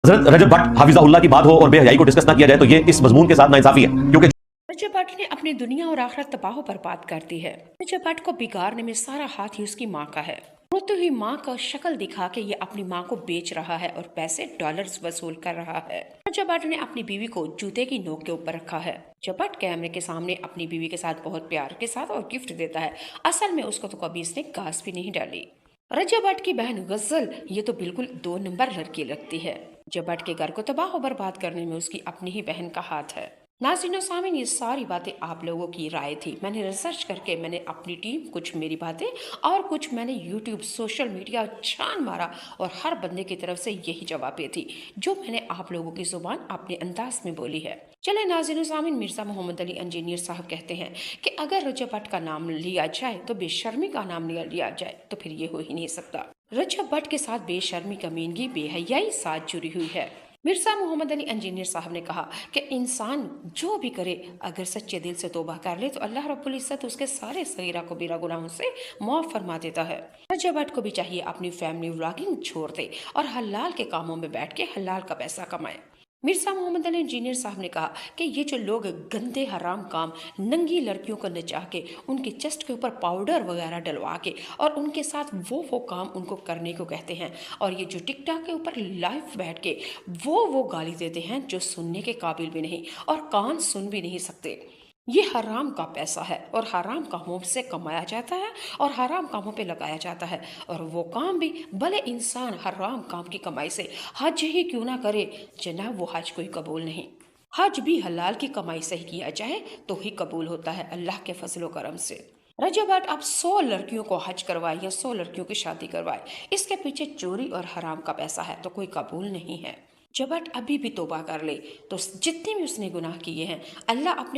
حضرت رجب بٹ حافظہ کی بات ہو اور بے حیائی کو ڈسکس نہ کیا جائے تو یہ اس مضمون کے ساتھ ناانصافی ہے، کیونکہ رجب بٹ نے اپنی دنیا اور آخرت تباہ و برباد کر دی ہے۔ رجب بٹ کو بگاڑنے میں سارا ہاتھ ہی اس کی ماں کا ہے۔ روتی ہوئی ماں کا شکل دکھا کے یہ اپنی ماں کو بیچ رہا ہے اور پیسے ڈالرز وصول کر رہا ہے۔ رجب بٹ نے اپنی بیوی کو جوتے کی نوک کے اوپر رکھا ہے۔ رجب بٹ کیمرے کے سامنے اپنی بیوی کے ساتھ بہت پیار کے ساتھ اور گفٹ دیتا ہے، اصل میں اس کو تو کبھی اس نے گاس بھی نہیں ڈالی۔ رجب بٹ کی بہن غزل یہ تو بالکل 2 نمبر لڑکی لگتی ہے۔ رجب بٹ کے گھر کو تباہ و برباد کرنے میں اس کی اپنی ہی بہن کا ہاتھ ہے۔ ناظرین و سامعین، یہ ساری باتیں آپ لوگوں کی رائے تھی۔ میں نے ریسرچ کر کے میں نے اپنی ٹیم کچھ میری باتیں اور کچھ میں نے یوٹیوب سوشل میڈیا چھان مارا اور ہر بندے کی طرف سے یہی جوابیں تھی جو میں نے آپ لوگوں کی زبان اپنے انداز میں بولی ہے۔ چلے ناظرین و سامعین، مرزا محمد علی انجینئر صاحب کہتے ہیں کہ اگر رجب بٹ کا نام لیا جائے تو بے شرمی کا نام لیا جائے تو پھر یہ ہو ہی نہیں سکتا۔ رجب بٹ کے ساتھ بے شرمی، کمینگی، بے حیائی ساتھ جڑی ہوئی ہے۔ مرزا محمد علی انجینئر صاحب نے کہا کہ انسان جو بھی کرے اگر سچے دل سے توبہ کر لے تو اللہ رب العزت اس کے سارے صغیرہ کبیرہ گناہوں سے معاف فرما دیتا ہے۔ رجب بٹ کو بھی چاہیے اپنی فیملی ولاگنگ چھوڑ دے اور حلال کے کاموں میں بیٹھ کے حلال کا پیسہ کمائے۔ مرزا محمد علی انجینئر صاحب نے کہا کہ یہ جو لوگ گندے حرام کام، ننگی لڑکیوں کو نچا کے ان کے چسٹ کے اوپر پاؤڈر وغیرہ ڈلوا کے اور ان کے ساتھ وہ کام ان کو کرنے کو کہتے ہیں، اور یہ جو ٹک ٹاک کے اوپر لائف بیٹھ کے وہ گالی دیتے ہیں جو سننے کے قابل بھی نہیں اور کان سن بھی نہیں سکتے، یہ حرام کا پیسہ ہے اور حرام کاموں سے کمایا جاتا ہے اور حرام کاموں پہ لگایا جاتا ہے، اور وہ کام بھی بھلے انسان حرام کام کی کمائی سے حج ہی کیوں نہ کرے، جناب وہ حج کوئی قبول نہیں۔ حج بھی حلال کی کمائی سے ہی کیا جائے تو ہی قبول ہوتا ہے اللہ کے فضل و کرم سے۔ رجب بٹ اب 100 لڑکیوں کو حج کروائے یا 100 لڑکیوں کی شادی کروائے، اس کے پیچھے چوری اور حرام کا پیسہ ہے تو کوئی قبول نہیں ہے۔ رجب بٹ ابھی بھی توبہ کر لے تو جتنے بھی اس نے گناہ کیے ہیں اللہ اپنے